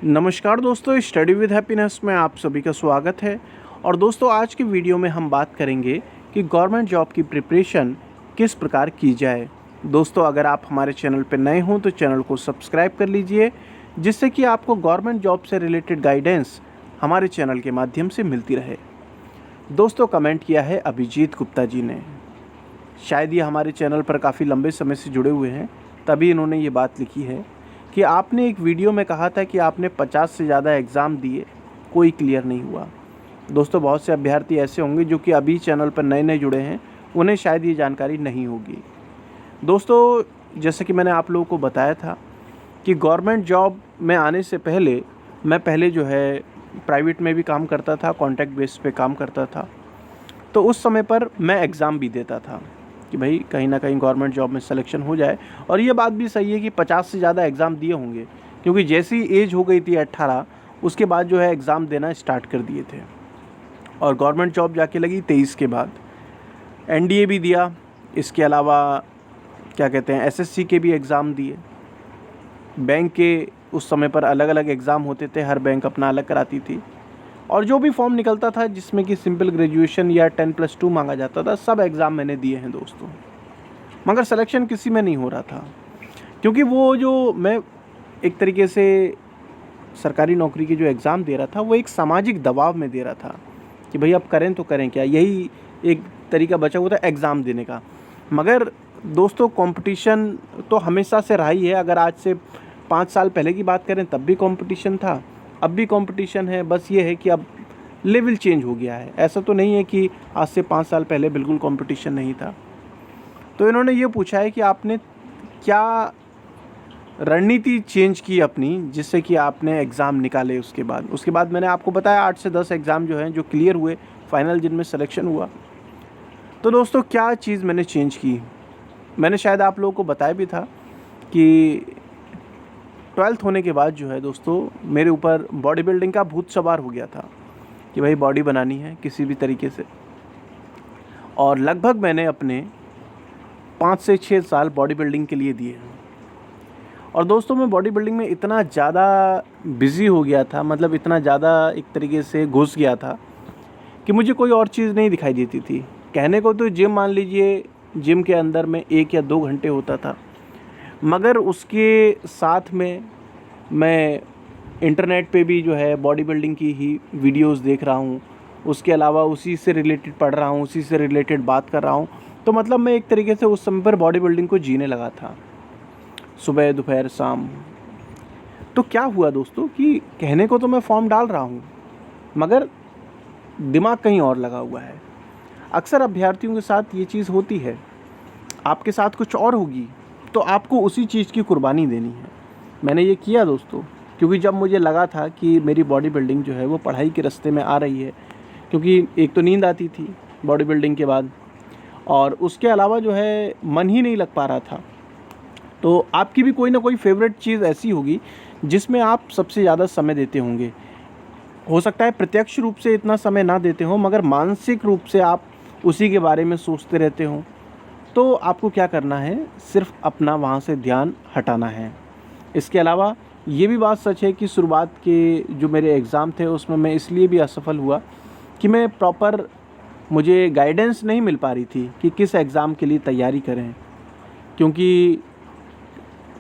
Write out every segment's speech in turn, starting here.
नमस्कार दोस्तों, study with happiness में आप सभी का स्वागत है। और दोस्तों, आज की वीडियो में हम बात करेंगे कि गवर्नमेंट जॉब की प्रिपरेशन किस प्रकार की जाए। दोस्तों, अगर आप हमारे चैनल पर नए हों तो चैनल को सब्सक्राइब कर लीजिए, जिससे कि आपको गवर्नमेंट जॉब से रिलेटेड गाइडेंस हमारे चैनल के माध्यम से मिलती रहे। दोस्तों, कमेंट किया है अभिजीत गुप्ता जी ने। शायद ये हमारे चैनल पर काफ़ी लंबे समय से जुड़े हुए हैं, तभी इन्होंने ये बात लिखी है कि आपने एक वीडियो में कहा था कि आपने 50 से ज़्यादा एग्ज़ाम दिए, कोई क्लियर नहीं हुआ। दोस्तों, बहुत से अभ्यर्थी ऐसे होंगे जो कि अभी चैनल पर नए नए जुड़े हैं, उन्हें शायद ये जानकारी नहीं होगी। दोस्तों, जैसे कि मैंने आप लोगों को बताया था कि गवर्नमेंट जॉब में आने से पहले मैं पहले जो है प्राइवेट में भी काम करता था, कॉन्ट्रैक्ट बेस पे काम करता था। तो उस समय पर मैं एग्ज़ाम भी देता था कि भाई कहीं ना कहीं गवर्नमेंट जॉब में सिलेक्शन हो जाए। और ये बात भी सही है कि 50 से ज़्यादा एग्ज़ाम दिए होंगे, क्योंकि जैसी एज हो गई थी 18, उसके बाद जो है एग्ज़ाम देना स्टार्ट कर दिए थे। और गवर्नमेंट जॉब जाके लगी 23 के बाद। एनडीए भी दिया, इसके अलावा क्या कहते हैं एसएससी के भी एग्ज़ाम दिए। बैंक के उस समय पर अलग अलग एग्ज़ाम होते थे, हर बैंक अपना अलग कराती थी। और जो भी फॉर्म निकलता था जिसमें कि सिंपल ग्रेजुएशन या 10+2 मांगा जाता था, सब एग्ज़ाम मैंने दिए हैं दोस्तों। मगर सिलेक्शन किसी में नहीं हो रहा था, क्योंकि वो जो मैं एक तरीके से सरकारी नौकरी की जो एग्ज़ाम दे रहा था, वो एक सामाजिक दबाव में दे रहा था कि भाई अब करें तो करें क्या, यही एक तरीका बचा हुआ था एग्ज़ाम देने का। मगर दोस्तों, कंपटीशन तो हमेशा से रहा ही है। अगर आज से 5 साल पहले की बात करें तब भी कंपटीशन था, अब भी कंपटीशन है। बस ये है कि अब लेवल चेंज हो गया है। ऐसा तो नहीं है कि आज से 5 साल पहले बिल्कुल कंपटीशन नहीं था। तो इन्होंने ये पूछा है कि आपने क्या रणनीति चेंज की अपनी, जिससे कि आपने एग्ज़ाम निकाले। उसके बाद मैंने आपको बताया 8 से 10 एग्ज़ाम जो हैं जो क्लियर हुए, फाइनल जिनमें सिलेक्शन हुआ। तो दोस्तों, क्या चीज़ मैंने चेंज की, मैंने शायद आप लोगों को बताया भी था कि 12th होने के बाद जो है दोस्तों, मेरे ऊपर बॉडी बिल्डिंग का भूत सवार हो गया था कि भाई बॉडी बनानी है किसी भी तरीके से। और लगभग मैंने अपने 5 से 6 साल बॉडी बिल्डिंग के लिए दिए हैं। और दोस्तों, मैं बॉडी बिल्डिंग में इतना ज़्यादा बिज़ी हो गया था, मतलब इतना ज़्यादा एक तरीके से घुस गया था कि मुझे कोई और चीज़ नहीं दिखाई देती थी। कहने को तो जिम मान लीजिए, जिम के अंदर में 1 या 2 घंटे होता था, मगर उसके साथ में मैं इंटरनेट पे भी जो है बॉडी बिल्डिंग की ही वीडियोस देख रहा हूँ। उसके अलावा उसी से रिलेटेड पढ़ रहा हूँ, उसी से रिलेटेड बात कर रहा हूँ। तो मतलब मैं एक तरीके से उस समय पर बॉडी बिल्डिंग को जीने लगा था, सुबह दोपहर शाम। तो क्या हुआ दोस्तों कि कहने को तो मैं फॉर्म डाल रहा हूँ, मगर दिमाग कहीं और लगा हुआ है। अक्सर अभ्यर्थियों के साथ ये चीज़ होती है, आपके साथ कुछ और होगी तो आपको उसी चीज़ की कुर्बानी देनी है। मैंने ये किया दोस्तों, क्योंकि जब मुझे लगा था कि मेरी बॉडी बिल्डिंग जो है वो पढ़ाई के रास्ते में आ रही है, क्योंकि एक तो नींद आती थी बॉडी बिल्डिंग के बाद, और उसके अलावा जो है मन ही नहीं लग पा रहा था। तो आपकी भी कोई ना कोई फेवरेट चीज़ ऐसी होगी जिसमें आप सबसे ज़्यादा समय देते होंगे। हो सकता है प्रत्यक्ष रूप से इतना समय ना देते हो, मगर मानसिक रूप से आप उसी के बारे में सोचते रहते हो। तो आपको क्या करना है, सिर्फ अपना वहाँ से ध्यान हटाना है। इसके अलावा ये भी बात सच है कि शुरुआत के जो मेरे एग्ज़ाम थे उसमें मैं इसलिए भी असफल हुआ कि मैं प्रॉपर, मुझे गाइडेंस नहीं मिल पा रही थी कि किस एग्ज़ाम के लिए तैयारी करें। क्योंकि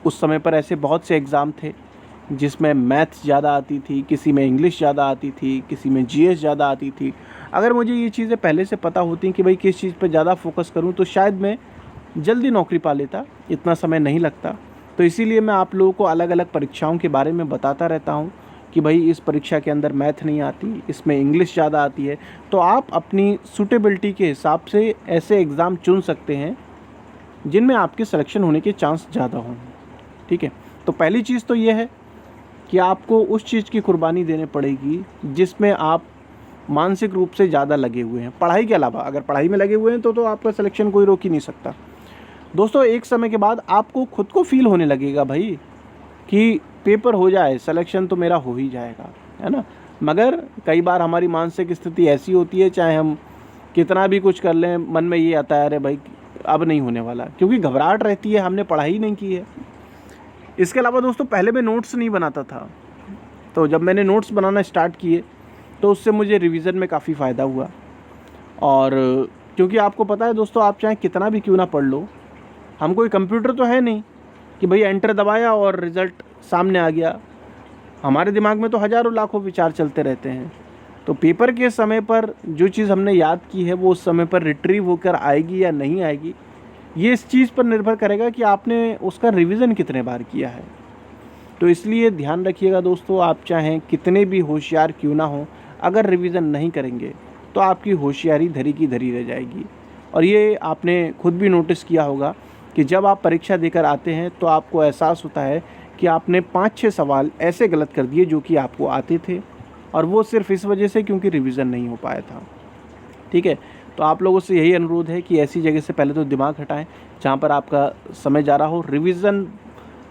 उस समय पर ऐसे बहुत से एग्ज़ाम थे जिसमें मैथ्स ज़्यादा आती थी, किसी में इंग्लिश ज़्यादा आती थी, किसी में जीएस ज़्यादा आती थी। अगर मुझे ये चीज़ें पहले से पता होती कि भाई किस चीज़ पर ज़्यादा फोकस करूं, तो शायद मैं जल्दी नौकरी पा लेता, इतना समय नहीं लगता। तो इसीलिए मैं आप लोगों को अलग अलग परीक्षाओं के बारे में बताता रहता हूं कि भाई इस परीक्षा के अंदर मैथ नहीं आती, इसमें इंग्लिश ज़्यादा आती है। तो आप अपनी सूटेबिलिटी के हिसाब से ऐसे एग्ज़ाम चुन सकते हैं जिनमें आपके सिलेक्शन होने के चांस ज़्यादा हों। ठीक है, तो पहली चीज़ तो ये है कि आपको उस चीज़ की कुर्बानी देनी पड़ेगी जिसमें आप मानसिक रूप से ज़्यादा लगे हुए हैं। पढ़ाई के अलावा अगर पढ़ाई में लगे हुए हैं तो आपका सिलेक्शन कोई रोक ही नहीं सकता। दोस्तों, एक समय के बाद आपको खुद को फील होने लगेगा भाई कि पेपर हो जाए, सिलेक्शन तो मेरा हो ही जाएगा, है ना। मगर कई बार हमारी मानसिक स्थिति ऐसी होती है, चाहे हम कितना भी कुछ कर लें, मन में ये आता है अरे भाई अब नहीं होने वाला, क्योंकि घबराहट रहती है, हमने पढ़ाई नहीं की है। इसके अलावा दोस्तों, पहले मैं नोट्स नहीं बनाता था, तो जब मैंने नोट्स बनाना स्टार्ट किए तो उससे मुझे रिवीजन में काफ़ी फ़ायदा हुआ। और क्योंकि आपको पता है दोस्तों, आप चाहे कितना भी क्यों ना पढ़ लो, हम कोई कंप्यूटर तो है नहीं कि भाई एंटर दबाया और रिज़ल्ट सामने आ गया। हमारे दिमाग में तो हज़ारों लाखों विचार चलते रहते हैं। तो पेपर के समय पर जो चीज़ हमने याद की है वो उस समय पर रिट्रीव होकर आएगी या नहीं आएगी, ये इस चीज़ पर निर्भर करेगा कि आपने उसका रिवीजन कितने बार किया है। तो इसलिए ध्यान रखिएगा दोस्तों, आप चाहें कितने भी होशियार क्यों ना हो, अगर रिवीजन नहीं करेंगे तो आपकी होशियारी धरी की धरी रह जाएगी। और ये आपने खुद भी नोटिस किया होगा कि जब आप परीक्षा देकर आते हैं तो आपको एहसास होता है कि आपने 5-6 सवाल ऐसे गलत कर दिए जो कि आपको आते थे, और वो सिर्फ इस वजह से क्योंकि रिवीजन नहीं हो पाया था। ठीक है, तो आप लोगों से यही अनुरोध है कि ऐसी जगह से पहले तो दिमाग हटाएं जहाँ पर आपका समय जा रहा हो। रिवीजन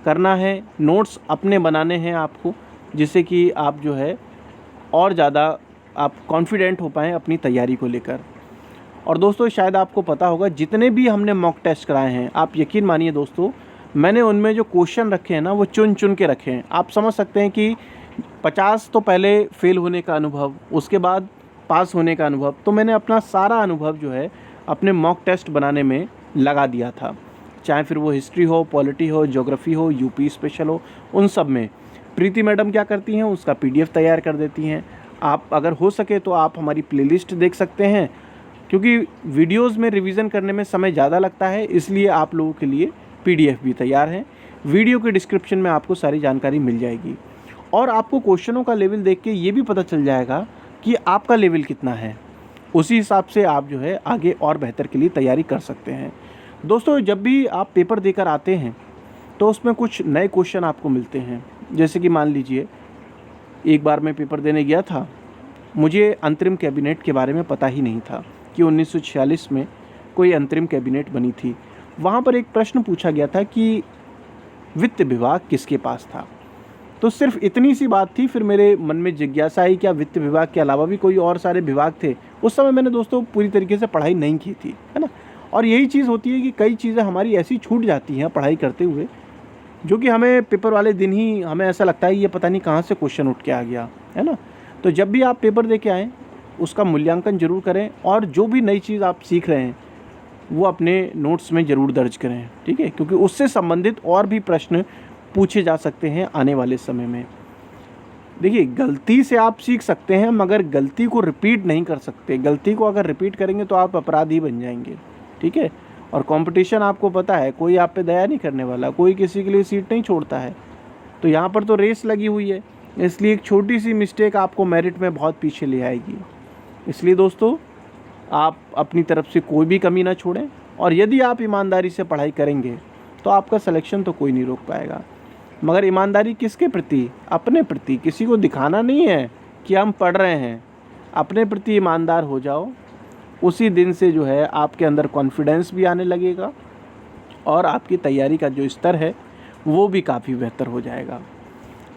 करना है, नोट्स अपने बनाने हैं आपको, जिससे कि आप जो है और ज़्यादा आप कॉन्फिडेंट हो पाएँ अपनी तैयारी को लेकर। और दोस्तों शायद आपको पता होगा, जितने भी हमने मॉक टेस्ट कराए हैं, आप यकीन मानिए दोस्तों, मैंने उनमें जो क्वेश्चन रखे हैं ना वो चुन चुन के रखे हैं। आप समझ सकते हैं कि 50 तो पहले फेल होने का अनुभव, उसके बाद पास होने का अनुभव, तो मैंने अपना सारा अनुभव जो है अपने मॉक टेस्ट बनाने में लगा दिया था। चाहे फिर वो हिस्ट्री हो, पॉलिटी हो, ज्योग्राफी हो, यूपी स्पेशल हो, उन सब में प्रीति मैडम क्या करती हैं, उसका PDF तैयार कर देती हैं। आप अगर हो सके तो आप हमारी प्लेलिस्ट देख सकते हैं, क्योंकि वीडियोज़ में रिवीजन करने में समय ज़्यादा लगता है, इसलिए आप लोगों के लिए PDF भी तैयार है। वीडियो के डिस्क्रिप्शन में आपको सारी जानकारी मिल जाएगी, और आपको क्वेश्चनों का लेवल देख के ये भी पता चल जाएगा कि आपका लेवल कितना है। उसी हिसाब से आप जो है आगे और बेहतर के लिए तैयारी कर सकते हैं। दोस्तों जब भी आप पेपर देकर आते हैं तो उसमें कुछ नए क्वेश्चन आपको मिलते हैं। जैसे कि मान लीजिए, एक बार मैं पेपर देने गया था, मुझे अंतरिम कैबिनेट के बारे में पता ही नहीं था कि 1946 में कोई अंतरिम कैबिनेट बनी थी। वहाँ पर एक प्रश्न पूछा गया था कि वित्त विभाग किसके पास था। तो सिर्फ इतनी सी बात थी, फिर मेरे मन में जिज्ञासा आई क्या वित्त विभाग के अलावा भी कोई और सारे विभाग थे। उस समय मैंने दोस्तों पूरी तरीके से पढ़ाई नहीं की थी, है ना। और यही चीज़ होती है कि कई चीज़ें हमारी ऐसी छूट जाती हैं पढ़ाई करते हुए, जो कि हमें पेपर वाले दिन ही हमें ऐसा लगता है ये पता नहीं कहाँ से क्वेश्चन उठ के आ गया, है ना। तो जब भी आप पेपर दे के आएँ उसका मूल्यांकन जरूर करें, और जो भी नई चीज़ आप सीख रहे हैं वो अपने नोट्स में ज़रूर दर्ज करें, ठीक है, क्योंकि उससे संबंधित और भी प्रश्न पूछे जा सकते हैं आने वाले समय में। देखिए, गलती से आप सीख सकते हैं मगर गलती को रिपीट नहीं कर सकते। गलती को अगर रिपीट करेंगे तो आप अपराधी बन जाएंगे, ठीक है। और कंपटीशन आपको पता है, कोई आप पे दया नहीं करने वाला, कोई किसी के लिए सीट नहीं छोड़ता है। तो यहाँ पर तो रेस लगी हुई है, इसलिए एक छोटी सी मिस्टेक आपको मेरिट में बहुत पीछे ले आएगी। इसलिए दोस्तों आप अपनी तरफ से कोई भी कमी ना छोड़ें, और यदि आप ईमानदारी से पढ़ाई करेंगे तो आपका सिलेक्शन तो कोई नहीं रोक पाएगा। मगर ईमानदारी किसके प्रति? अपने प्रति। किसी को दिखाना नहीं है कि हम पढ़ रहे हैं, अपने प्रति ईमानदार हो जाओ। उसी दिन से जो है आपके अंदर कॉन्फिडेंस भी आने लगेगा, और आपकी तैयारी का जो स्तर है वो भी काफ़ी बेहतर हो जाएगा।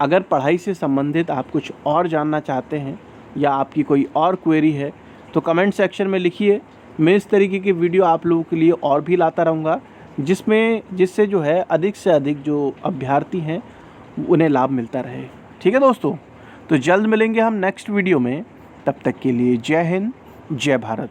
अगर पढ़ाई से संबंधित आप कुछ और जानना चाहते हैं या आपकी कोई और क्वेरी है तो कमेंट सेक्शन में लिखिए। मैं इस तरीके की वीडियो आप लोगों के लिए और भी लाता रहूँगा, जिससे जो है अधिक से अधिक जो अभ्यर्थी हैं उन्हें लाभ मिलता रहे। ठीक है दोस्तों, तो जल्द मिलेंगे हम नेक्स्ट वीडियो में। तब तक के लिए जय हिंद, जय भारत।